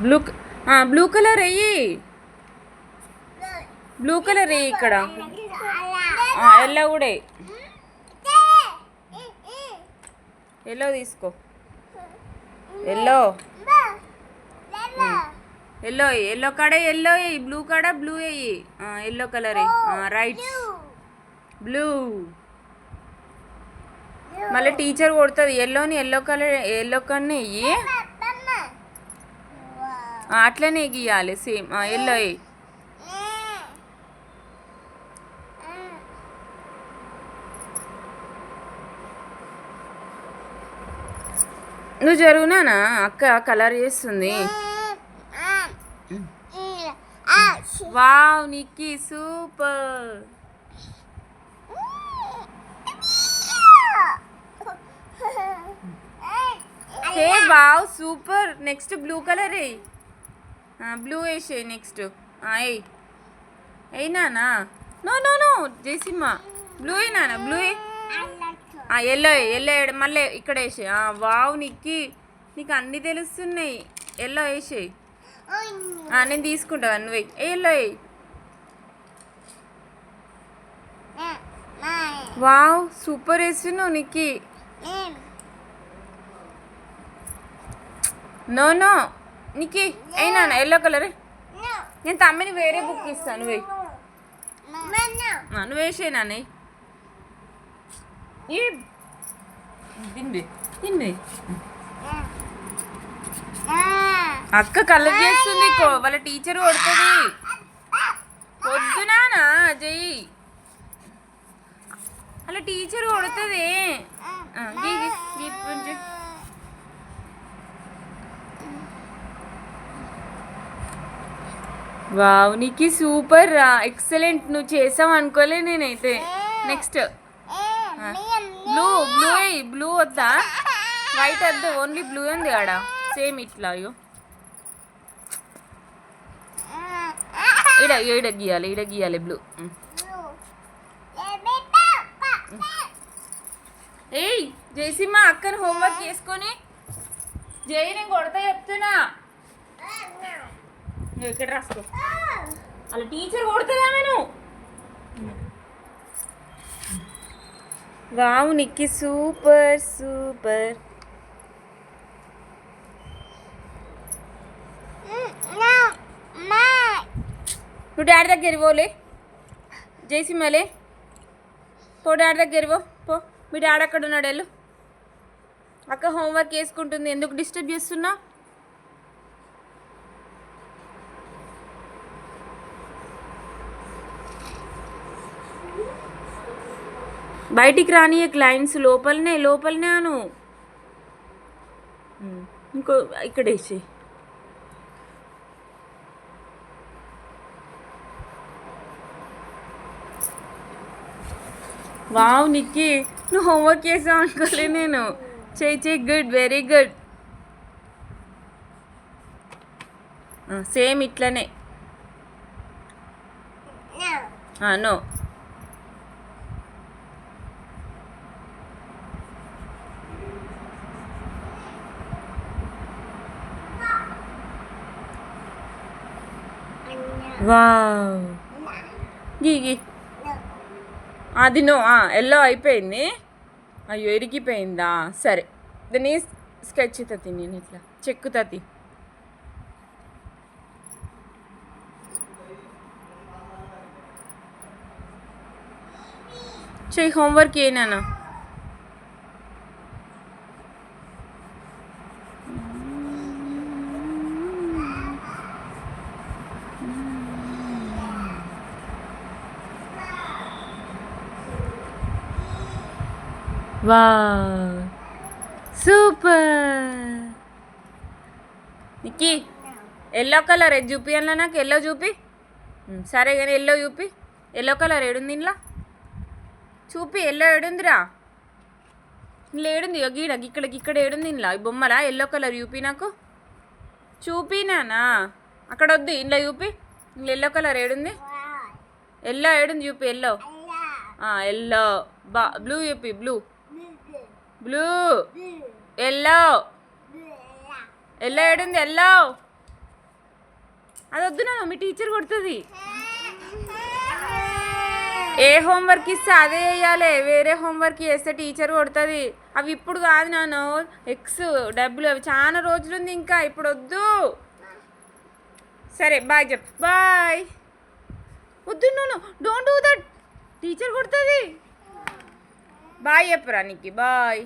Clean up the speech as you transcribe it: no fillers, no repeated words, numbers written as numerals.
Blue blue colour వెయ్యి. Blue colour వెయ్యి ఇక్కడ. ఎల్లో కూడా ఎల్లో తీసుకో. ఎల్లో ఎల్లో ఎల్లో కాడ ఎల్లో వేయి, బ్లూ కాడ బ్లూ వేయి. Yellow colour right. బ్లూ మళ్ళీ టీచర్ కొడుతుంది. ఎల్లోని ఎల్లో కలర్ ఎల్లో కన్నా వెయ్యి. అట్లనే గీయాలి సేమ్. ఎల్లో వేయి. నువ్వు జరుగునా అక్క కలర్ చేస్తుంది. Wow Nikki super. Hey wow super. Next blue colour వేయి. బ్లూ వేసే నెక్స్ట్. ఏ నానా no no no Jayasimha blue ఏ నానా బ్లూ ఏ. ఎల్లో ఎల్లో మళ్ళీ ఇక్కడ వేసే. వావ్ నిక్కీ నీకు అన్నీ తెలుస్తున్నాయి. ఎల్లో వేసేయి. నేను తీసుకుంటా నువ్వు వెయ్యి. ఎల్లో వేయి. వావ్ సూపర్ వేస్తున్నావు నిక్కీ. నో నో నిక్కీ అయినా ఎల్లో కలర్. నేను తమ్మిని వేరే బుక్ ఇస్తాను. నువ్వు నువ్వు వేసే నాన్న. అక్క కలర్ చేస్తుంది. వాళ్ళ టీచర్ కొడుతుంది. పొద్దునా చెయ్యి. అలా టీచర్ కొడుతుంది. వావ్ నీకు సూపర్ రా. ఎక్సలెంట్. నువ్వు చేసావు అనుకోలే నేనైతే. నెక్స్ట్ బ్లూ బ్లూ బ్లూ వద్దా వైట్ వద్దు. ఓన్లీ బ్లూ ఉంది ఆడ సేమ్ ఇట్లా. అయ్యో ఈడ గీయాలి బ్లూ. ఏయ్ జయసిమ్మ అక్కని హోంవర్క్ చేసుకొని జై నేను కొడతా చెప్తున్నా. నువ్వు ఇక్కడ రాసుకో. అలా టీచర్ కొడుతుందా నేను. Wow Nikki super super. నువ్వు డాడీ దగ్గర పోలే. జయసిమ్మలే పో డాడీ దగ్గర పో. మీ డాడీ అక్కడ ఉన్నాడు. వెళ్ళు. అక్క హోంవర్క్ చేసుకుంటుంది. ఎందుకు డిస్టర్బ్ చేస్తున్నా. బయటికి రాని క్లయింట్స్ లోపలనే అను. ఇంకో ఇక్కడ వేసి. వావ్ నిక్కీ నువ్వు హోంవర్క్ చేసావు అనుకోలే నేను. చెయ్యి గుడ్ వెరీ గుడ్. సేమ్ ఇట్లనే. నో వావ్ గీ అది నో. ఎల్లో అయిపోయింది. అయ్యో ఇరిగిపోయిందా. సరే దాన్ని స్కెచ్ తతి నేను ఇట్లా చెక్కుతతి. చెయ్యి హోంవర్క్ ఏనా. Wow super. Nikki yellow colour ఏది చూపియాలా నాకు. ఎల్లో చూపి. సరే కానీ ఎల్లో చూపి. ఎల్లో కలర్ ఏడుంది ఇంట్లో చూపి. ఎల్లో ఏడుందిరా. ఇంట్లో ఏడుంది. గీడ ఇక్కడ ఏడుంది ఇంట్లో. ఈ బొమ్మలా ఎల్లో కలర్ చూపి నాకు. చూపినానా అక్కడ వద్దు. ఇంట్లో చూపి. ఇంట్లో ఎల్లో కలర్ ఏడుంది. ఎల్లో ఏడుంది చూపి. ఎల్లో ఎల్లో బ్లూ చూపి. బ్లూ బ్లూ ఎల్లో ఎల్లో ఏడుంది. ఎల్లో అది వద్దు నాన్న, మీ టీచర్ కొడుతుంది. ఏ హోంవర్క్ ఇస్తే అదే వేయాలి, వేరే హోంవర్క్ చేస్తే టీచర్ కొడుతుంది. అవి ఇప్పుడు కాదు నాన్న, ఎక్స్ డబ్ల్యూ అవి చాలా రోజులుంది ఇంకా, ఇప్పుడు వద్దు. సరే బాయ్ చెప్పు. బాయ్. వద్దు నాన్న, డోంట్ డూ దట్, టీచర్ కొడుతుంది. బాయ్ చెప్పురా నీకు. బాయ్.